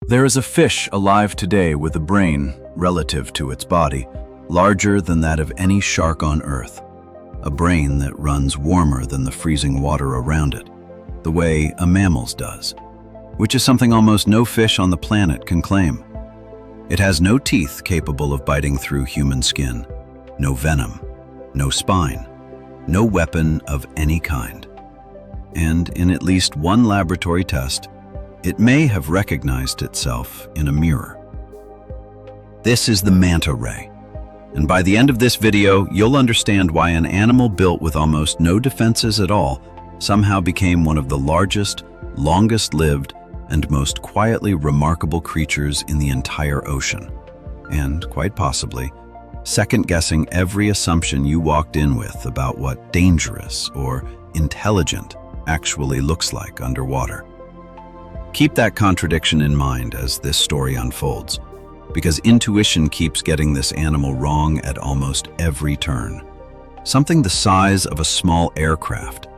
There is a fish alive today with a brain, relative to its body, larger than that of any shark on Earth. A brain that runs warmer than the freezing water around it, the way a mammal's does, which is something almost no fish on the planet can claim. It has no teeth capable of biting through human skin, no venom, no spine, no weapon of any kind. And in at least one laboratory test, it may have recognized itself in a mirror. This is the manta ray, and by the end of this video, you'll understand why an animal built with almost no defenses at all somehow became one of the largest, longest-lived, and most quietly remarkable creatures in the entire ocean, and quite possibly, second-guessing every assumption you walked in with about what dangerous or intelligent actually looks like underwater. Keep that contradiction in mind as this story unfolds, because intuition keeps getting this animal wrong at almost every turn. Something the size of a small aircraft,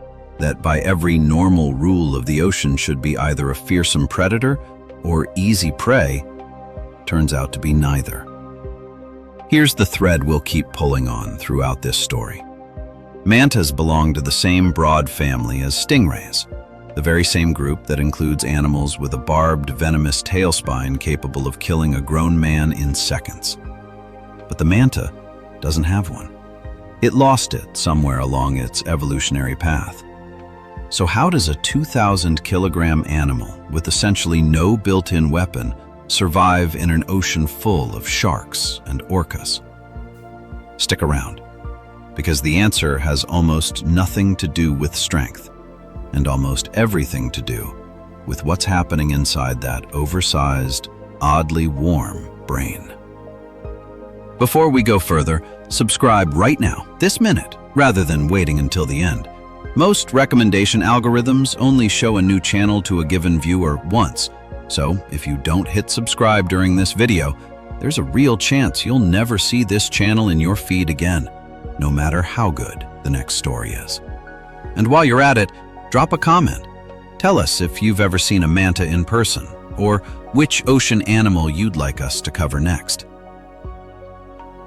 that by every normal rule of the ocean should be either a fearsome predator or easy prey, turns out to be neither. Here's the thread we'll keep pulling on throughout this story. Mantas belong to the same broad family as stingrays, the very same group that includes animals with a barbed, venomous tail spine capable of killing a grown man in seconds. But the manta doesn't have one. It lost it somewhere along its evolutionary path. So how does a 2,000-kilogram animal with essentially no built-in weapon survive in an ocean full of sharks and orcas? Stick around, because the answer has almost nothing to do with strength, and almost everything to do with what's happening inside that oversized, oddly warm brain. Before we go further, subscribe right now, this minute, rather than waiting until the end. Most recommendation algorithms only show a new channel to a given viewer once, so if you don't hit subscribe during this video, there's a real chance you'll never see this channel in your feed again, no matter how good the next story is. And while you're at it, drop a comment. Tell us if you've ever seen a manta in person, or which ocean animal you'd like us to cover next.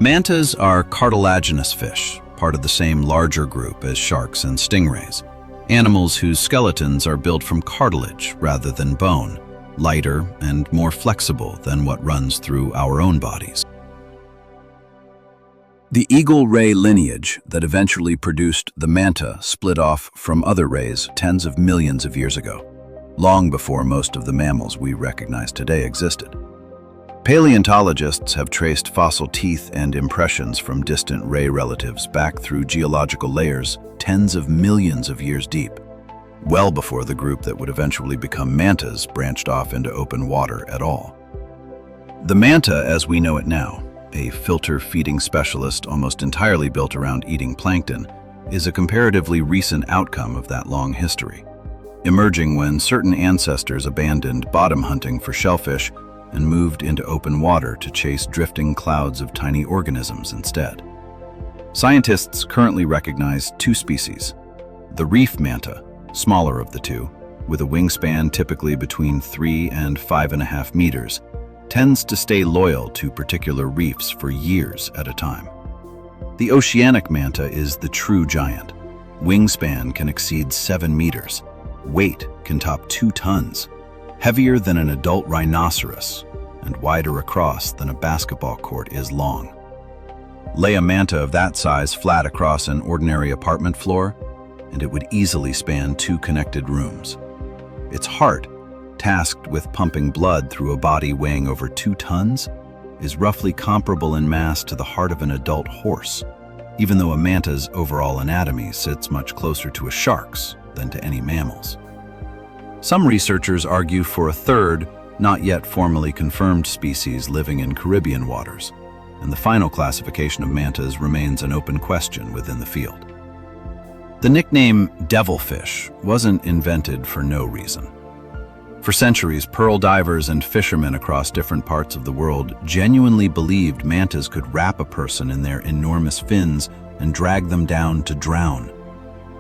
Mantas are cartilaginous fish, part of the same larger group as sharks and stingrays, animals whose skeletons are built from cartilage rather than bone, lighter and more flexible than what runs through our own bodies. The eagle ray lineage that eventually produced the manta split off from other rays tens of millions of years ago, long before most of the mammals we recognize today existed. Paleontologists have traced fossil teeth and impressions from distant ray relatives back through geological layers tens of millions of years deep, well before the group that would eventually become mantas branched off into open water at all. The manta, as we know it now, a filter-feeding specialist almost entirely built around eating plankton, is a comparatively recent outcome of that long history, emerging when certain ancestors abandoned bottom hunting for shellfish and moved into open water to chase drifting clouds of tiny organisms instead. Scientists currently recognize two species: the reef manta, smaller of the two, with a wingspan typically between 3 and 5.5 meters, tends to stay loyal to particular reefs for years at a time. The oceanic manta is the true giant. Wingspan can exceed 7 meters. Weight can top 2 tons. Heavier than an adult rhinoceros, and wider across than a basketball court is long. Lay a manta of that size flat across an ordinary apartment floor, and it would easily span 2 connected rooms. Its heart, tasked with pumping blood through a body weighing over 2 tons, is roughly comparable in mass to the heart of an adult horse, even though a manta's overall anatomy sits much closer to a shark's than to any mammal's. Some researchers argue for a third, not yet formally confirmed species living in Caribbean waters, and the final classification of mantas remains an open question within the field. The nickname devilfish wasn't invented for no reason. For centuries, pearl divers and fishermen across different parts of the world genuinely believed mantas could wrap a person in their enormous fins and drag them down to drown.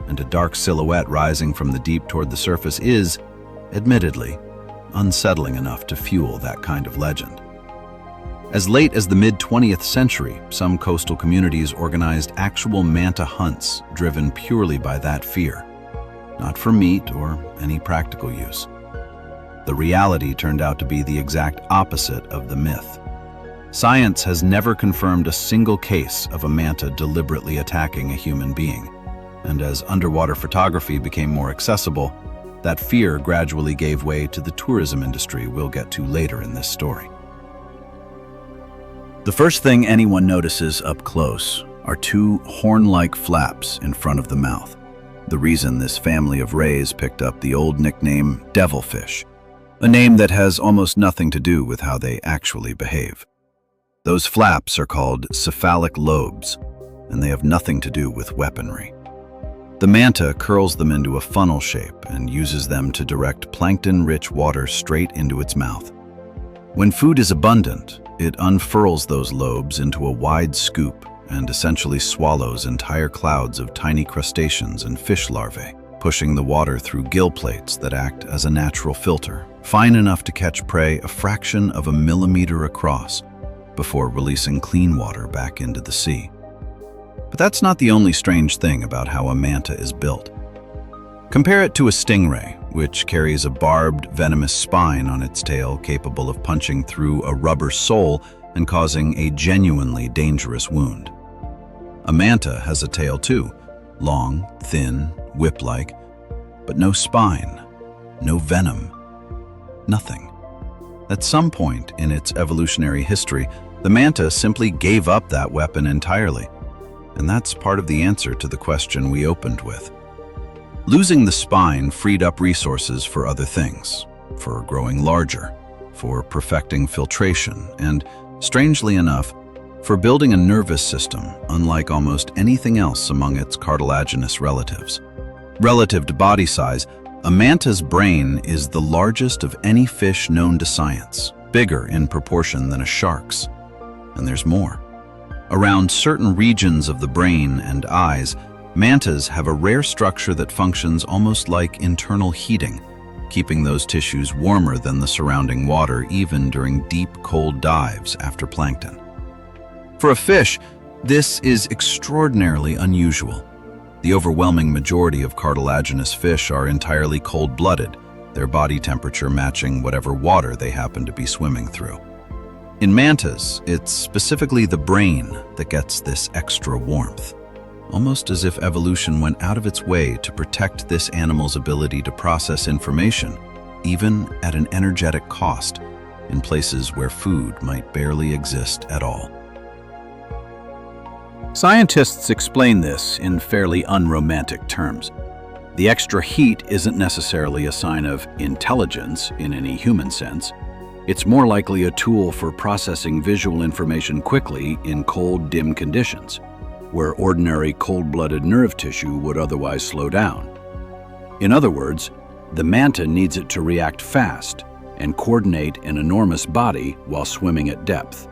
And a dark silhouette rising from the deep toward the surface is, admittedly, unsettling enough to fuel that kind of legend. As late as the mid-20th century, some coastal communities organized actual manta hunts driven purely by that fear, not for meat or any practical use. The reality turned out to be the exact opposite of the myth. Science has never confirmed a single case of a manta deliberately attacking a human being, and as underwater photography became more accessible, that fear gradually gave way to the tourism industry we'll get to later in this story. The first thing anyone notices up close are two horn-like flaps in front of the mouth. The reason this family of rays picked up the old nickname devilfish, a name that has almost nothing to do with how they actually behave. Those flaps are called cephalic lobes, and they have nothing to do with weaponry. The manta curls them into a funnel shape and uses them to direct plankton-rich water straight into its mouth. When food is abundant, it unfurls those lobes into a wide scoop and essentially swallows entire clouds of tiny crustaceans and fish larvae, pushing the water through gill plates that act as a natural filter, fine enough to catch prey a fraction of a millimeter across, before releasing clean water back into the sea. But that's not the only strange thing about how a manta is built. Compare it to a stingray, which carries a barbed, venomous spine on its tail capable of punching through a rubber sole and causing a genuinely dangerous wound. A manta has a tail too, long, thin, whip-like, but no spine, no venom, nothing. At some point in its evolutionary history, the manta simply gave up that weapon entirely, and that's part of the answer to the question we opened with. Losing the spine freed up resources for other things, for growing larger, for perfecting filtration, and, strangely enough, for building a nervous system unlike almost anything else among its cartilaginous relatives. Relative to body size, a manta's brain is the largest of any fish known to science, bigger in proportion than a shark's. And there's more. Around certain regions of the brain and eyes, mantas have a rare structure that functions almost like internal heating, keeping those tissues warmer than the surrounding water even during deep, cold dives after plankton. For a fish, this is extraordinarily unusual. The overwhelming majority of cartilaginous fish are entirely cold-blooded, their body temperature matching whatever water they happen to be swimming through. In mantas, it's specifically the brain that gets this extra warmth, almost as if evolution went out of its way to protect this animal's ability to process information, even at an energetic cost, in places where food might barely exist at all. Scientists explain this in fairly unromantic terms. The extra heat isn't necessarily a sign of intelligence in any human sense. It's more likely a tool for processing visual information quickly in cold, dim conditions, where ordinary cold-blooded nerve tissue would otherwise slow down. In other words, the manta needs it to react fast and coordinate an enormous body while swimming at depth.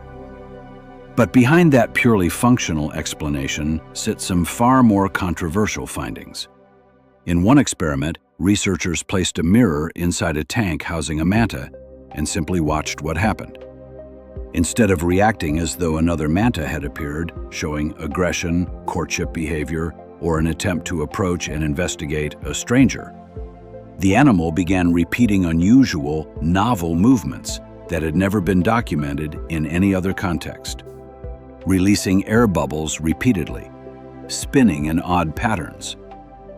But behind that purely functional explanation sit some far more controversial findings. In one experiment, researchers placed a mirror inside a tank housing a manta and simply watched what happened. Instead of reacting as though another manta had appeared, showing aggression, courtship behavior, or an attempt to approach and investigate a stranger, the animal began repeating unusual, novel movements that had never been documented in any other context, releasing air bubbles repeatedly, spinning in odd patterns,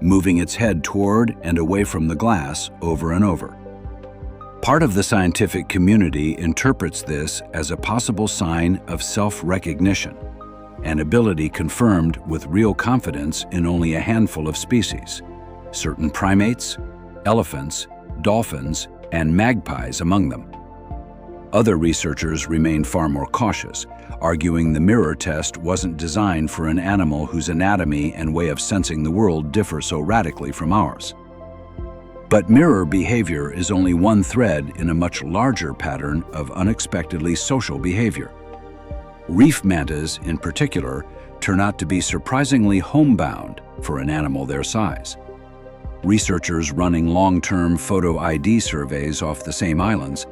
moving its head toward and away from the glass over and over. Part of the scientific community interprets this as a possible sign of self-recognition, an ability confirmed with real confidence in only a handful of species, certain primates, elephants, dolphins, and magpies among them. Other researchers remain far more cautious, arguing the mirror test wasn't designed for an animal whose anatomy and way of sensing the world differ so radically from ours. But mirror behavior is only one thread in a much larger pattern of unexpectedly social behavior. Reef mantas, in particular, turn out to be surprisingly homebound for an animal their size. Researchers running long-term photo ID surveys off the same islands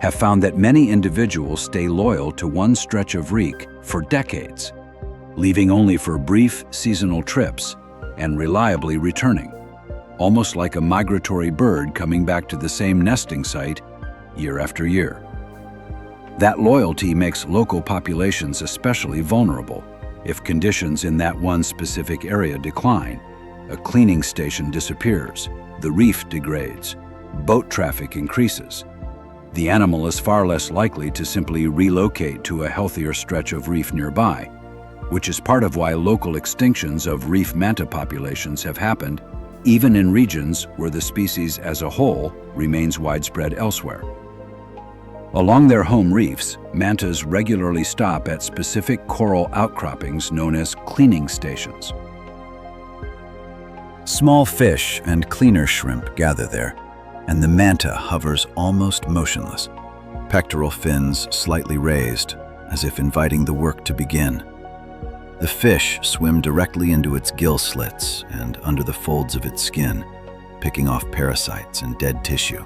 have found that many individuals stay loyal to one stretch of reef for decades, leaving only for brief seasonal trips and reliably returning, almost like a migratory bird coming back to the same nesting site year after year. That loyalty makes local populations especially vulnerable. If conditions in that one specific area decline, a cleaning station disappears, the reef degrades, boat traffic increases. The animal is far less likely to simply relocate to a healthier stretch of reef nearby, which is part of why local extinctions of reef manta populations have happened, even in regions where the species as a whole remains widespread elsewhere. Along their home reefs, mantas regularly stop at specific coral outcroppings known as cleaning stations. Small fish and cleaner shrimp gather there, and the manta hovers almost motionless, pectoral fins slightly raised, as if inviting the work to begin. The fish swim directly into its gill slits and under the folds of its skin, picking off parasites and dead tissue.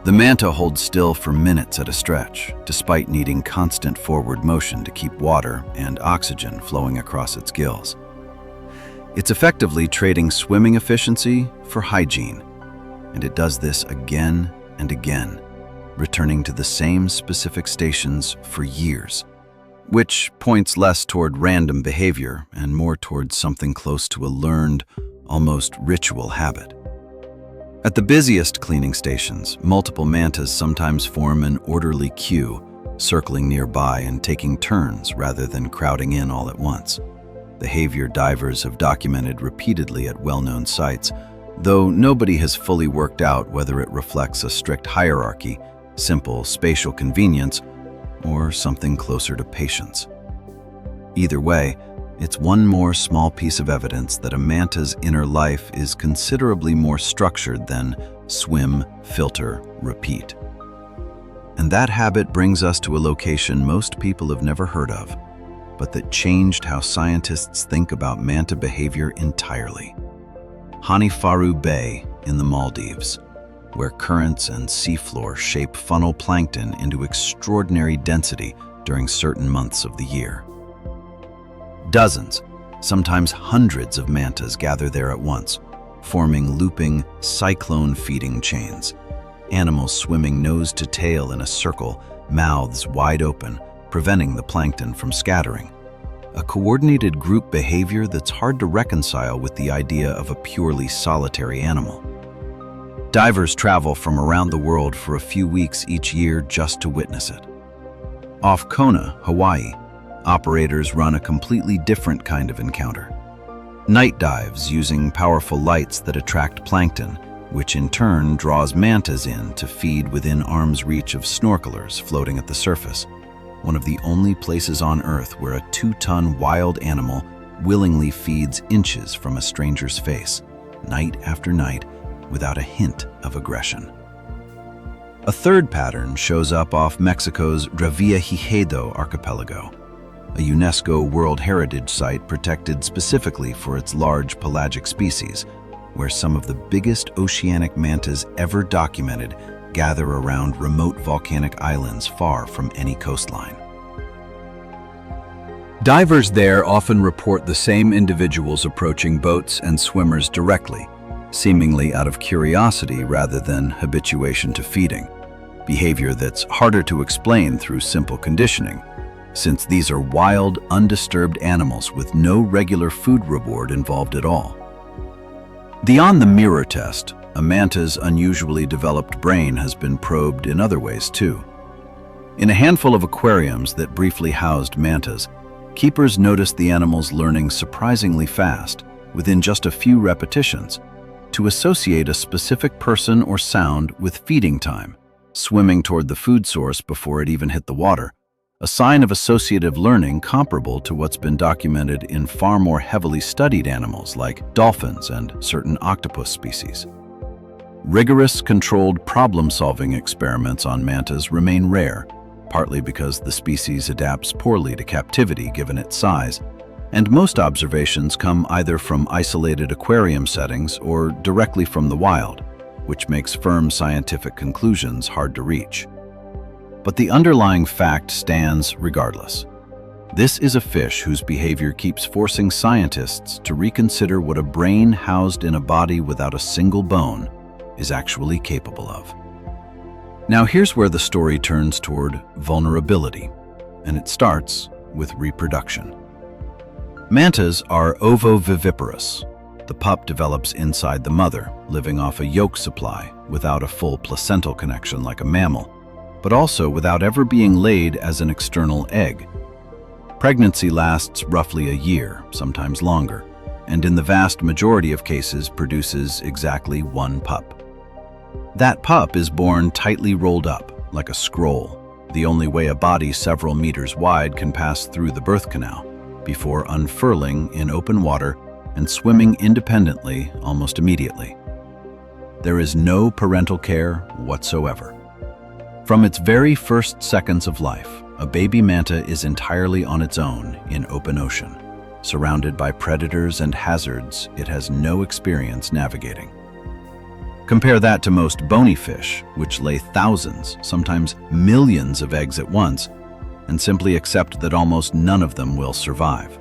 The manta holds still for minutes at a stretch, despite needing constant forward motion to keep water and oxygen flowing across its gills. It's effectively trading swimming efficiency for hygiene, and it does this again and again, returning to the same specific stations for years, which points less toward random behavior and more towards something close to a learned, almost ritual habit. At the busiest cleaning stations, multiple mantas sometimes form an orderly queue, circling nearby and taking turns rather than crowding in all at once. Behavior divers have documented repeatedly at well-known sites, though nobody has fully worked out whether it reflects a strict hierarchy, simple spatial convenience, or something closer to patience. Either way, it's one more small piece of evidence that a manta's inner life is considerably more structured than swim, filter, repeat. And that habit brings us to a location most people have never heard of, but that changed how scientists think about manta behavior entirely. Hanifaru Bay in the Maldives, where currents and seafloor shape funnel plankton into extraordinary density during certain months of the year. Dozens, sometimes hundreds of mantas gather there at once, forming looping, cyclone-feeding chains. Animals swimming nose to tail in a circle, mouths wide open, preventing the plankton from scattering. A coordinated group behavior that's hard to reconcile with the idea of a purely solitary animal. Divers travel from around the world for a few weeks each year just to witness it. Off Kona, Hawaii, operators run a completely different kind of encounter. Night dives using powerful lights that attract plankton, which in turn draws mantas in to feed within arm's reach of snorkelers floating at the surface, one of the only places on Earth where a 2-ton wild animal willingly feeds inches from a stranger's face, night after night, without a hint of aggression. A third pattern shows up off Mexico's Revillagigedo archipelago, a UNESCO World Heritage Site protected specifically for its large pelagic species, where some of the biggest oceanic mantas ever documented gather around remote volcanic islands far from any coastline. Divers there often report the same individuals approaching boats and swimmers directly, seemingly out of curiosity rather than habituation to feeding, behavior that's harder to explain through simple conditioning, since these are wild, undisturbed animals with no regular food reward involved at all. Beyond the mirror test, a manta's unusually developed brain has been probed in other ways too. In a handful of aquariums that briefly housed mantas, keepers noticed the animals learning surprisingly fast, within just a few repetitions, to associate a specific person or sound with feeding time, swimming toward the food source before it even hit the water, a sign of associative learning comparable to what's been documented in far more heavily studied animals like dolphins and certain octopus species. Rigorous, controlled problem-solving experiments on mantas remain rare, partly because the species adapts poorly to captivity given its size, And most observations come either from isolated aquarium settings or directly from the wild, which makes firm scientific conclusions hard to reach. But the underlying fact stands regardless. This is a fish whose behavior keeps forcing scientists to reconsider what a brain housed in a body without a single bone is actually capable of. Now here's where the story turns toward vulnerability, and it starts with reproduction. Mantas are ovoviviparous. The pup develops inside the mother, living off a yolk supply without a full placental connection like a mammal, but also without ever being laid as an external egg. Pregnancy lasts roughly a year, sometimes longer, and in the vast majority of cases produces exactly one pup. That pup is born tightly rolled up, like a scroll, the only way a body several meters wide can pass through the birth canal, before unfurling in open water and swimming independently almost immediately. There is no parental care whatsoever. From its very first seconds of life, a baby manta is entirely on its own in open ocean, surrounded by predators and hazards it has no experience navigating. Compare that to most bony fish, which lay thousands, sometimes millions of eggs at once, and simply accept that almost none of them will survive.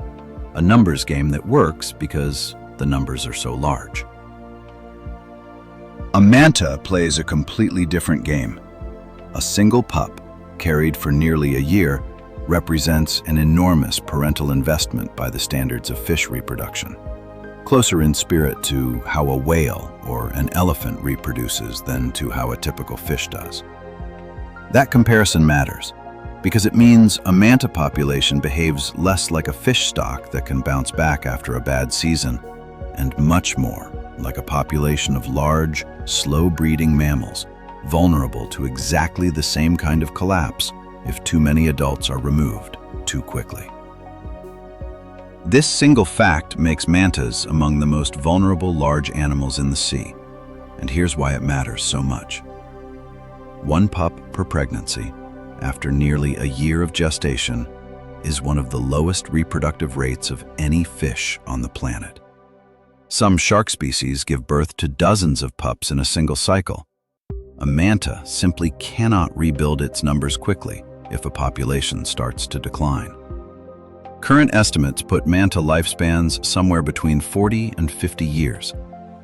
A numbers game that works because the numbers are so large. A manta plays a completely different game. A single pup, carried for nearly a year, represents an enormous parental investment by the standards of fish reproduction, closer in spirit to how a whale or an elephant reproduces than to how a typical fish does. That comparison matters because it means a manta population behaves less like a fish stock that can bounce back after a bad season, and much more like a population of large, slow-breeding mammals, vulnerable to exactly the same kind of collapse if too many adults are removed too quickly. This single fact makes mantas among the most vulnerable large animals in the sea, and here's why it matters so much. One pup per pregnancy, after nearly a year of gestation, is one of the lowest reproductive rates of any fish on the planet. Some shark species give birth to dozens of pups in a single cycle. A manta simply cannot rebuild its numbers quickly if a population starts to decline. Current estimates put manta lifespans somewhere between 40 and 50 years,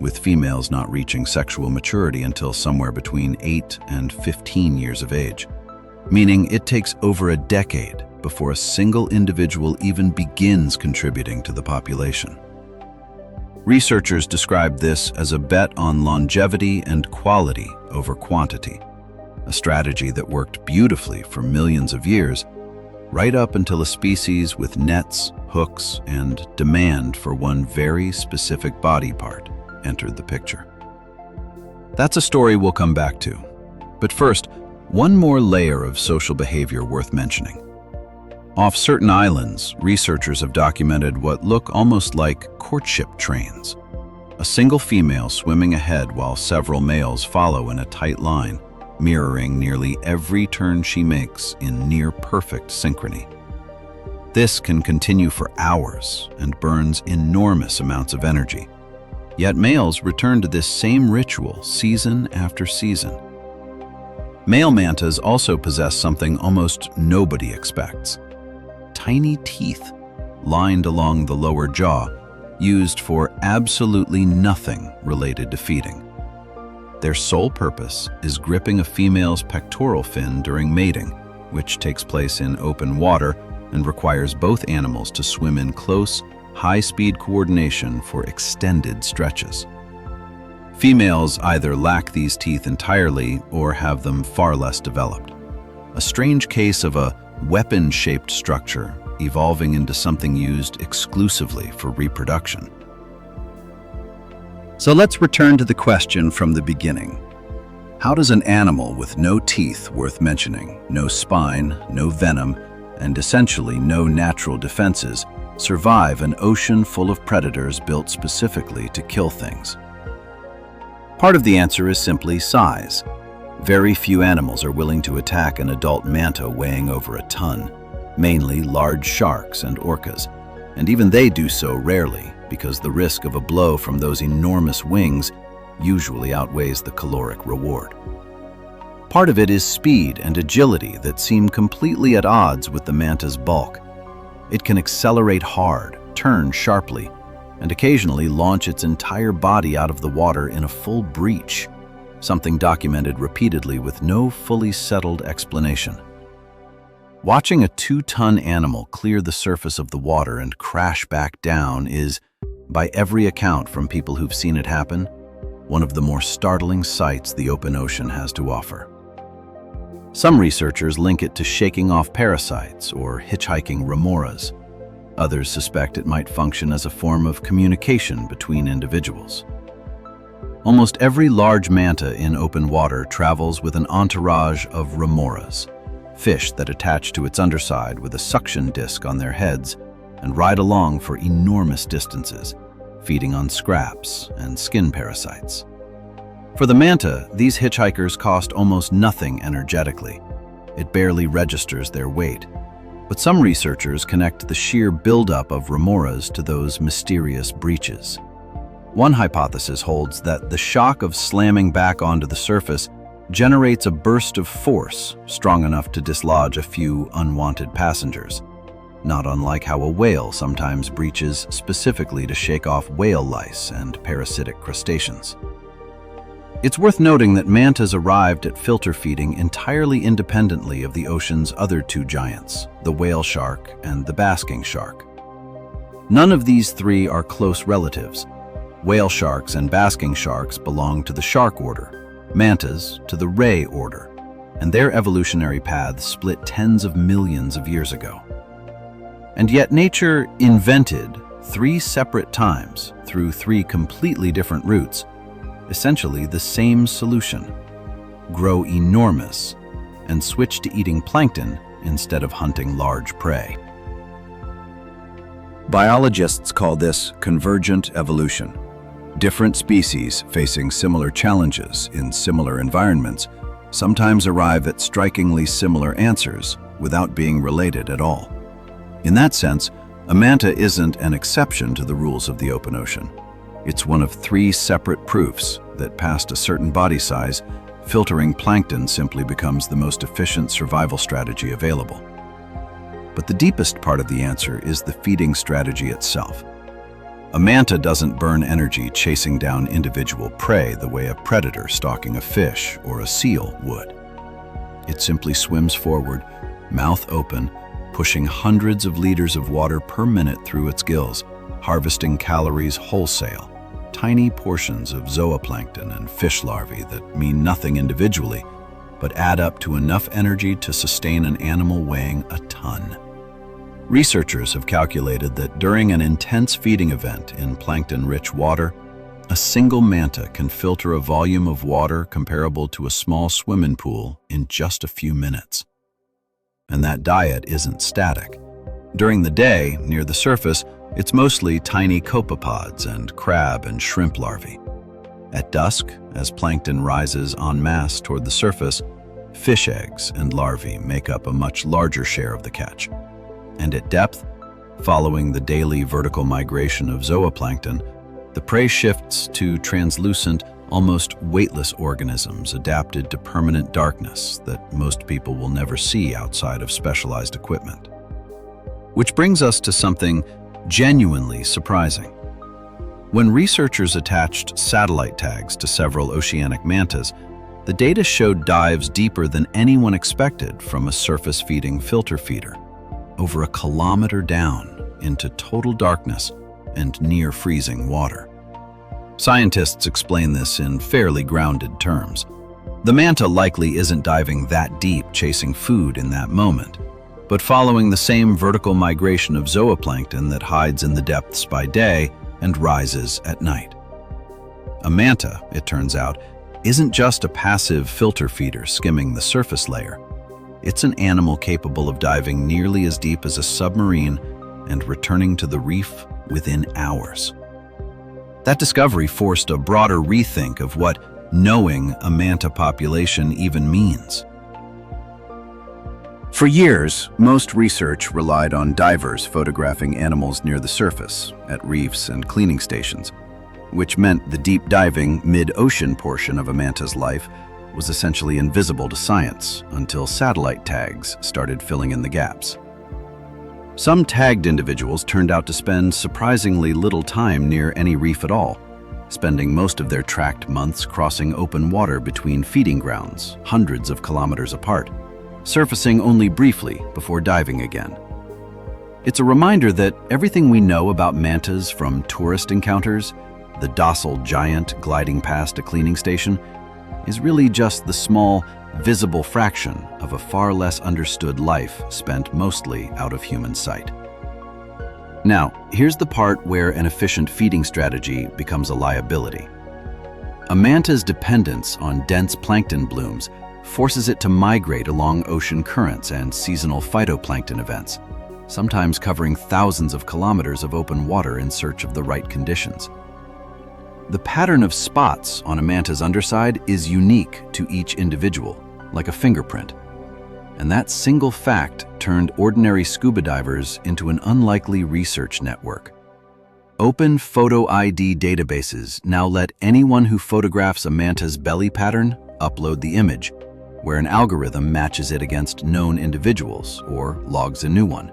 with females not reaching sexual maturity until somewhere between 8 and 15 years of age, meaning it takes over a decade before a single individual even begins contributing to the population. Researchers describe this as a bet on longevity and quality over quantity, a strategy that worked beautifully for millions of years, right up until a species with nets, hooks, and demand for one very specific body part entered the picture. That's a story we'll come back to. But first, one more layer of social behavior worth mentioning. Off certain islands, researchers have documented what look almost like courtship trains. A single female swimming ahead while several males follow in a tight line, mirroring nearly every turn she makes in near-perfect synchrony. This can continue for hours and burns enormous amounts of energy. Yet males return to this same ritual season after season. Male mantas also possess something almost nobody expects: tiny teeth lined along the lower jaw, used for absolutely nothing related to feeding. Their sole purpose is gripping a female's pectoral fin during mating, which takes place in open water and requires both animals to swim in close, high-speed coordination for extended stretches. Females either lack these teeth entirely or have them far less developed. A strange case of a weapon-shaped structure evolving into something used exclusively for reproduction. So let's return to the question from the beginning. How does an animal with no teeth worth mentioning, no spine, no venom, and essentially no natural defenses survive an ocean full of predators built specifically to kill things? Part of the answer is simply size. Very few animals are willing to attack an adult manta weighing over a ton, mainly large sharks and orcas. and even they do so rarely because the risk of a blow from those enormous wings usually outweighs the caloric reward. Part of it is speed and agility that seem completely at odds with the manta's bulk. It can accelerate hard, turn sharply, and occasionally launch its entire body out of the water in a full breach, something documented repeatedly with no fully settled explanation. Watching a 2-ton animal clear the surface of the water and crash back down is, by every account from people who've seen it happen, one of the more startling sights the open ocean has to offer. Some researchers link it to shaking off parasites or hitchhiking remoras. Others suspect it might function as a form of communication between individuals. Almost every large manta in open water travels with an entourage of remoras, fish that attach to its underside with a suction disc on their heads and ride along for enormous distances, feeding on scraps and skin parasites. For the manta, these hitchhikers cost almost nothing energetically. It barely registers their weight. But some researchers connect the sheer buildup of remoras to those mysterious breaches. One hypothesis holds that the shock of slamming back onto the surface generates a burst of force strong enough to dislodge a few unwanted passengers, not unlike how a whale sometimes breaches specifically to shake off whale lice and parasitic crustaceans. It's worth noting that mantas arrived at filter feeding entirely independently of the ocean's other two giants, the whale shark and the basking shark. None of these three are close relatives. Whale sharks and basking sharks belong to the shark order, mantas to the ray order, and their evolutionary paths split tens of millions of years ago. And yet nature invented 3 separate times, through 3 completely different routes, essentially the same solution: grow enormous and switch to eating plankton instead of hunting large prey. Biologists call this convergent evolution. Different species facing similar challenges in similar environments sometimes arrive at strikingly similar answers without being related at all. In that sense, a manta isn't an exception to the rules of the open ocean. It's one of 3 separate proofs that past a certain body size, filtering plankton simply becomes the most efficient survival strategy available. But the deepest part of the answer is the feeding strategy itself. A manta doesn't burn energy chasing down individual prey the way a predator stalking a fish or a seal would. It simply swims forward, mouth open, pushing hundreds of liters of water per minute through its gills, harvesting calories wholesale, tiny portions of zooplankton and fish larvae that mean nothing individually, but add up to enough energy to sustain an animal weighing a ton. Researchers have calculated that during an intense feeding event in plankton-rich water, a single manta can filter a volume of water comparable to a small swimming pool in just a few minutes. And that diet isn't static. During the day, near the surface, it's mostly tiny copepods and crab and shrimp larvae. At dusk, as plankton rises en masse toward the surface, fish eggs and larvae make up a much larger share of the catch. And at depth, following the daily vertical migration of zooplankton, the prey shifts to translucent, almost weightless organisms adapted to permanent darkness that most people will never see outside of specialized equipment. Which brings us to something genuinely surprising. When researchers attached satellite tags to several oceanic mantas, the data showed dives deeper than anyone expected from a surface-feeding filter feeder, over a kilometer down into total darkness and near-freezing water. Scientists explain this in fairly grounded terms. The manta likely isn't diving that deep chasing food in that moment, but following the same vertical migration of zooplankton that hides in the depths by day and rises at night. A manta, it turns out, isn't just a passive filter feeder skimming the surface layer. It's an animal capable of diving nearly as deep as a submarine and returning to the reef within hours. That discovery forced a broader rethink of what knowing a manta population even means. For years, most research relied on divers photographing animals near the surface, at reefs and cleaning stations, which meant the deep diving, mid-ocean portion of a manta's life was essentially invisible to science until satellite tags started filling in the gaps. Some tagged individuals turned out to spend surprisingly little time near any reef at all, spending most of their tracked months crossing open water between feeding grounds, hundreds of kilometers apart, surfacing only briefly before diving again. It's a reminder that everything we know about mantas, from tourist encounters, the docile giant gliding past a cleaning station, is really just the small, visible fraction of a far less understood life spent mostly out of human sight. Now, here's the part where an efficient feeding strategy becomes a liability. A manta's dependence on dense plankton blooms forces it to migrate along ocean currents and seasonal phytoplankton events, sometimes covering thousands of kilometers of open water in search of the right conditions. The pattern of spots on a manta's underside is unique to each individual, like a fingerprint. And that single fact turned ordinary scuba divers into an unlikely research network. Open photo ID databases now let anyone who photographs a manta's belly pattern upload the image, where an algorithm matches it against known individuals or logs a new one.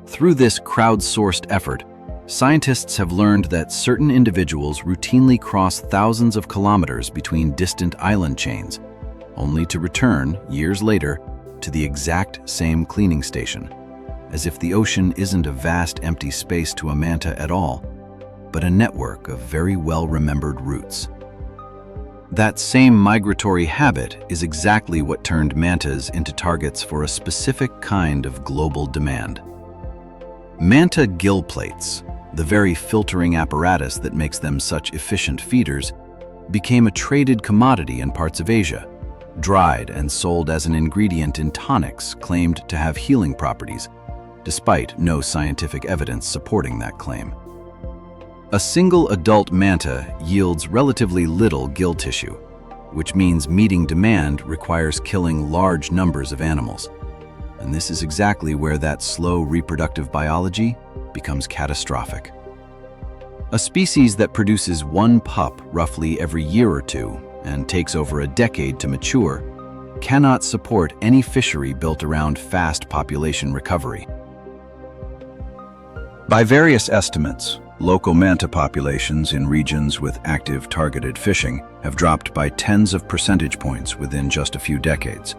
Through this crowdsourced effort, scientists have learned that certain individuals routinely cross thousands of kilometers between distant island chains, only to return, years later, to the exact same cleaning station, as if the ocean isn't a vast empty space to a manta at all, but a network of very well-remembered routes. That same migratory habit is exactly what turned mantas into targets for a specific kind of global demand. Manta gill plates, the very filtering apparatus that makes them such efficient feeders, became a traded commodity in parts of Asia, dried and sold as an ingredient in tonics claimed to have healing properties, despite no scientific evidence supporting that claim. A single adult manta yields relatively little gill tissue, which means meeting demand requires killing large numbers of animals. And this is exactly where that slow reproductive biology becomes catastrophic. A species that produces one pup roughly every year or two and takes over a decade to mature cannot support any fishery built around fast population recovery. By various estimates, local manta populations in regions with active targeted fishing have dropped by tens of percentage points within just a few decades,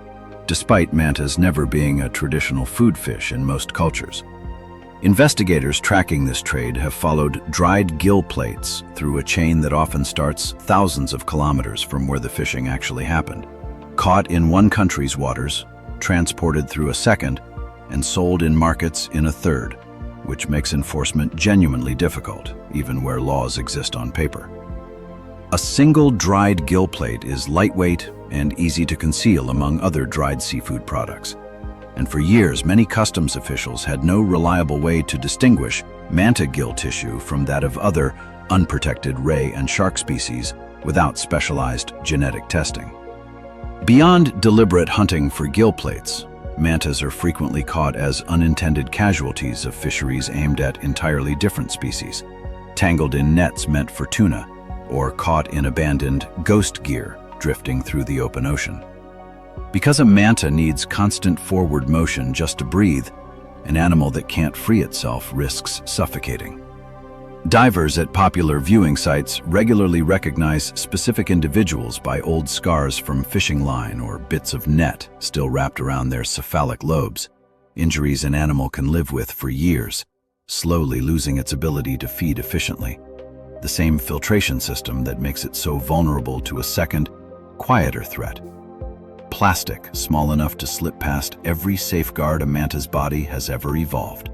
despite mantas never being a traditional food fish in most cultures. Investigators tracking this trade have followed dried gill plates through a chain that often starts thousands of kilometers from where the fishing actually happened, caught in one country's waters, transported through a second, and sold in markets in a third, which makes enforcement genuinely difficult, even where laws exist on paper. A single dried gill plate is lightweight and easy to conceal among other dried seafood products. And for years, many customs officials had no reliable way to distinguish manta gill tissue from that of other unprotected ray and shark species without specialized genetic testing. Beyond deliberate hunting for gill plates, mantas are frequently caught as unintended casualties of fisheries aimed at entirely different species, tangled in nets meant for tuna, or caught in abandoned ghost gear drifting through the open ocean. Because a manta needs constant forward motion just to breathe, an animal that can't free itself risks suffocating. Divers at popular viewing sites regularly recognize specific individuals by old scars from fishing line or bits of net still wrapped around their cephalic lobes, injuries an animal can live with for years, slowly losing its ability to feed efficiently. The same filtration system that makes it so vulnerable to a second, quieter threat. Plastic small enough to slip past every safeguard a manta's body has ever evolved.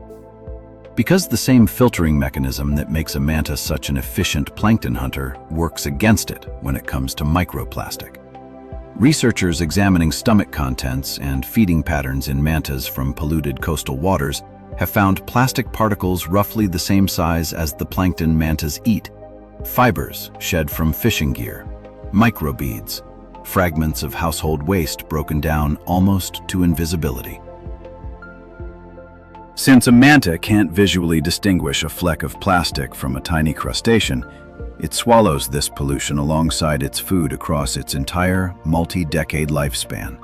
Because the same filtering mechanism that makes a manta such an efficient plankton hunter works against it when it comes to microplastic. Researchers examining stomach contents and feeding patterns in mantas from polluted coastal waters have found plastic particles roughly the same size as the plankton mantas eat, fibers shed from fishing gear, microbeads, fragments of household waste broken down almost to invisibility. Since a manta can't visually distinguish a fleck of plastic from a tiny crustacean, it swallows this pollution alongside its food across its entire multi-decade lifespan.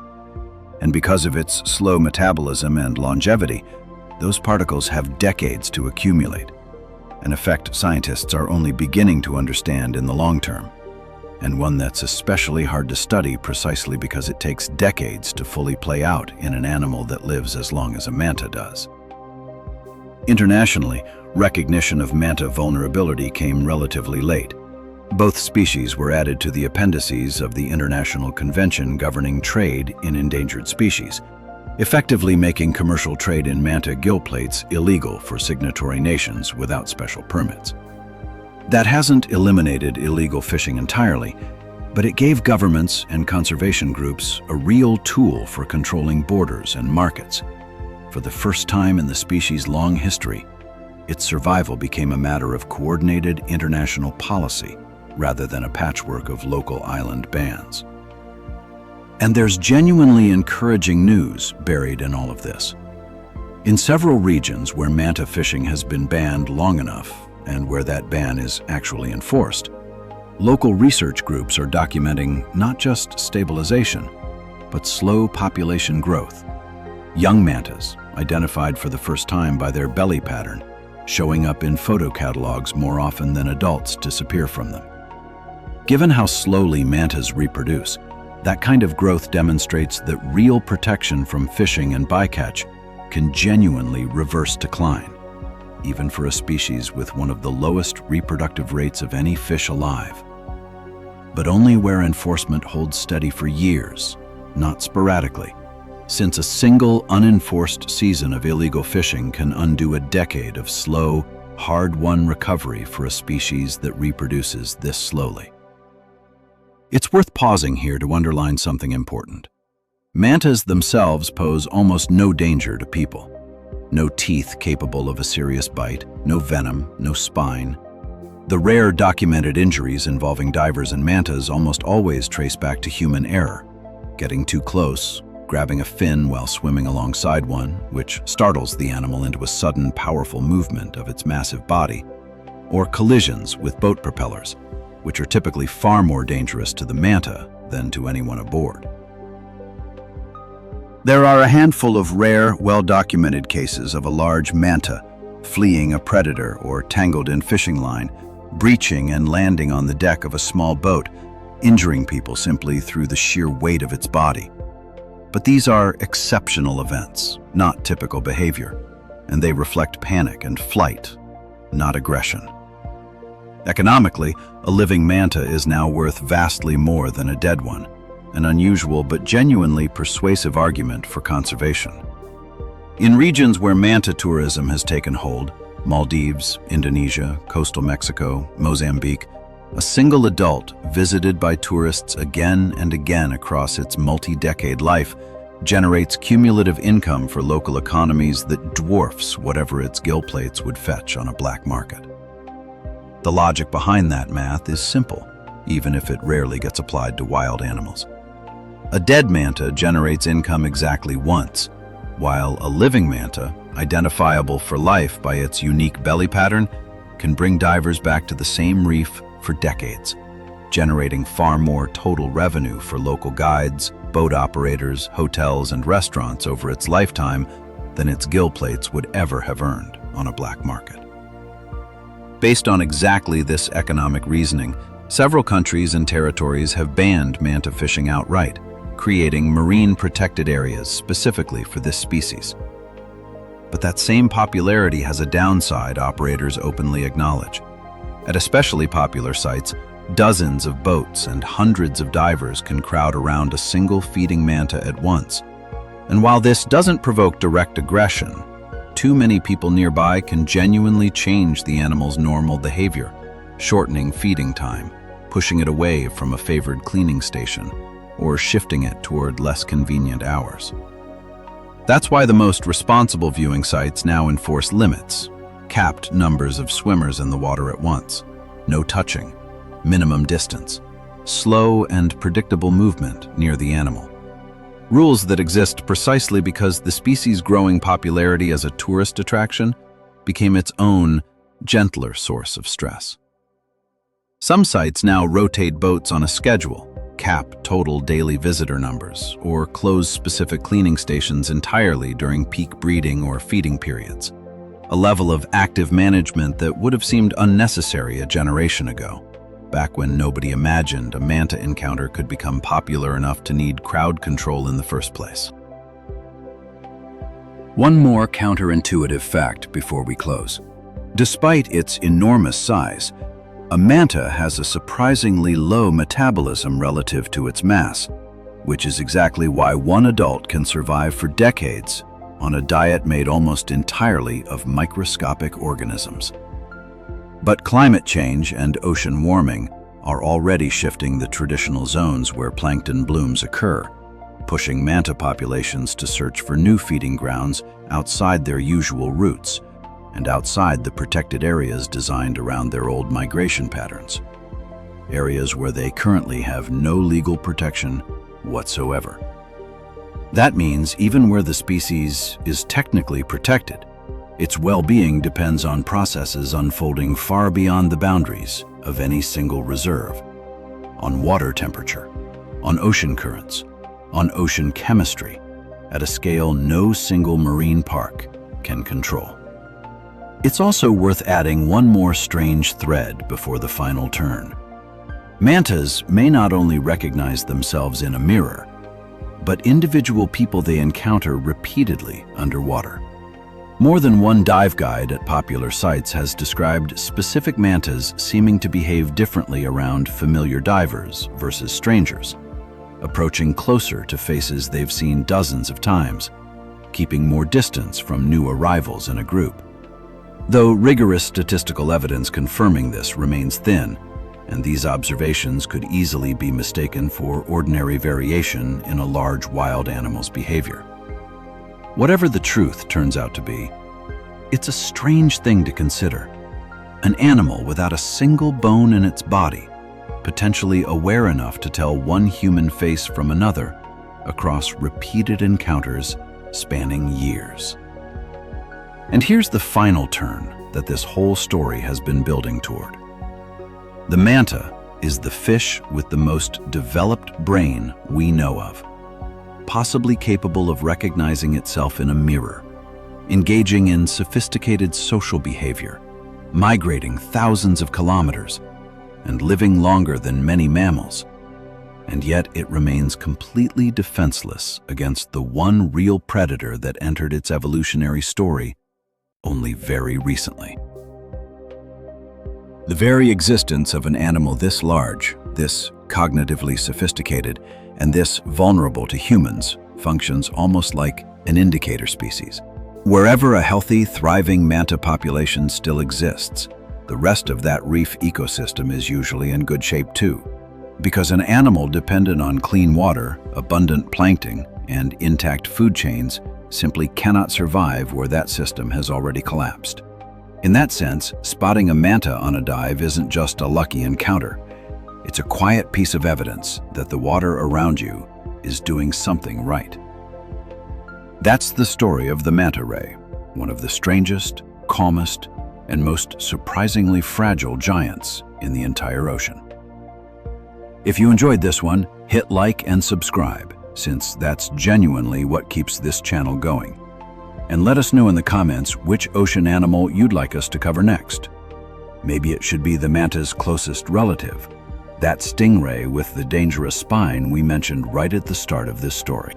And because of its slow metabolism and longevity, those particles have decades to accumulate, an effect scientists are only beginning to understand in the long term, and one that's especially hard to study precisely because it takes decades to fully play out in an animal that lives as long as a manta does. Internationally, recognition of manta vulnerability came relatively late. Both species were added to the appendices of the International Convention governing trade in endangered species, effectively making commercial trade in manta gill plates illegal for signatory nations without special permits. That hasn't eliminated illegal fishing entirely, but it gave governments and conservation groups a real tool for controlling borders and markets. For the first time in the species' long history, its survival became a matter of coordinated international policy rather than a patchwork of local island bans. And there's genuinely encouraging news buried in all of this. In several regions where manta fishing has been banned long enough, and where that ban is actually enforced, local research groups are documenting not just stabilization, but slow population growth. Young mantas, identified for the first time by their belly pattern, showing up in photo catalogs more often than adults disappear from them. Given how slowly mantas reproduce, that kind of growth demonstrates that real protection from fishing and bycatch can genuinely reverse decline, even for a species with one of the lowest reproductive rates of any fish alive. But only where enforcement holds steady for years, not sporadically, since a single unenforced season of illegal fishing can undo a decade of slow, hard-won recovery for a species that reproduces this slowly. It's worth pausing here to underline something important. Mantas themselves pose almost no danger to people. No teeth capable of a serious bite, no venom, no spine. The rare documented injuries involving divers and mantas almost always trace back to human error. Getting too close, grabbing a fin while swimming alongside one, which startles the animal into a sudden, powerful movement of its massive body, or collisions with boat propellers, which are typically far more dangerous to the manta than to anyone aboard. There are a handful of rare, well-documented cases of a large manta fleeing a predator or tangled in fishing line, breaching and landing on the deck of a small boat, injuring people simply through the sheer weight of its body. But these are exceptional events, not typical behavior, and they reflect panic and flight, not aggression. Economically, a living manta is now worth vastly more than a dead one, an unusual but genuinely persuasive argument for conservation. In regions where manta tourism has taken hold, Maldives, Indonesia, coastal Mexico, Mozambique, a single adult visited by tourists again and again across its multi-decade life generates cumulative income for local economies that dwarfs whatever its gill plates would fetch on a black market. The logic behind that math is simple, even if it rarely gets applied to wild animals. A dead manta generates income exactly once, while a living manta, identifiable for life by its unique belly pattern, can bring divers back to the same reef for decades, generating far more total revenue for local guides, boat operators, hotels, and restaurants over its lifetime than its gill plates would ever have earned on a black market. Based on exactly this economic reasoning, several countries and territories have banned manta fishing outright, creating marine protected areas specifically for this species. But that same popularity has a downside operators openly acknowledge. At especially popular sites, dozens of boats and hundreds of divers can crowd around a single feeding manta at once. And while this doesn't provoke direct aggression, too many people nearby can genuinely change the animal's normal behavior, shortening feeding time, pushing it away from a favored cleaning station, or shifting it toward less convenient hours. That's why the most responsible viewing sites now enforce limits, capped numbers of swimmers in the water at once, no touching, minimum distance, slow and predictable movement near the animal. Rules that exist precisely because the species' growing popularity as a tourist attraction became its own, gentler source of stress. Some sites now rotate boats on a schedule, cap total daily visitor numbers, or close specific cleaning stations entirely during peak breeding or feeding periods, a level of active management that would have seemed unnecessary a generation ago, back when nobody imagined a manta encounter could become popular enough to need crowd control in the first place. One more counterintuitive fact before we close. Despite its enormous size, a manta has a surprisingly low metabolism relative to its mass, which is exactly why one adult can survive for decades on a diet made almost entirely of microscopic organisms. But climate change and ocean warming are already shifting the traditional zones where plankton blooms occur, pushing manta populations to search for new feeding grounds outside their usual routes and outside the protected areas designed around their old migration patterns, areas where they currently have no legal protection whatsoever. That means even where the species is technically protected, its well-being depends on processes unfolding far beyond the boundaries of any single reserve, on water temperature, on ocean currents, on ocean chemistry, at a scale no single marine park can control. It's also worth adding one more strange thread before the final turn. Mantas may not only recognize themselves in a mirror, but individual people they encounter repeatedly underwater. More than one dive guide at popular sites has described specific mantas seeming to behave differently around familiar divers versus strangers, approaching closer to faces they've seen dozens of times, keeping more distance from new arrivals in a group. Though rigorous statistical evidence confirming this remains thin, and these observations could easily be mistaken for ordinary variation in a large wild animal's behavior. Whatever the truth turns out to be, it's a strange thing to consider. An animal without a single bone in its body, potentially aware enough to tell one human face from another across repeated encounters spanning years. And here's the final turn that this whole story has been building toward. The manta is the fish with the most developed brain we know of, possibly capable of recognizing itself in a mirror, engaging in sophisticated social behavior, migrating thousands of kilometers, and living longer than many mammals. And yet it remains completely defenseless against the one real predator that entered its evolutionary story only very recently. The very existence of an animal this large, this cognitively sophisticated, and this vulnerable to humans functions almost like an indicator species. Wherever a healthy, thriving manta population still exists, the rest of that reef ecosystem is usually in good shape too, because an animal dependent on clean water, abundant plankton, and intact food chains simply cannot survive where that system has already collapsed. In that sense, spotting a manta on a dive isn't just a lucky encounter. It's a quiet piece of evidence that the water around you is doing something right. That's the story of the manta ray, one of the strangest, calmest, and most surprisingly fragile giants in the entire ocean. If you enjoyed this one, hit like and subscribe, since that's genuinely what keeps this channel going. And let us know in the comments which ocean animal you'd like us to cover next. Maybe it should be the manta's closest relative, that stingray with the dangerous spine we mentioned right at the start of this story.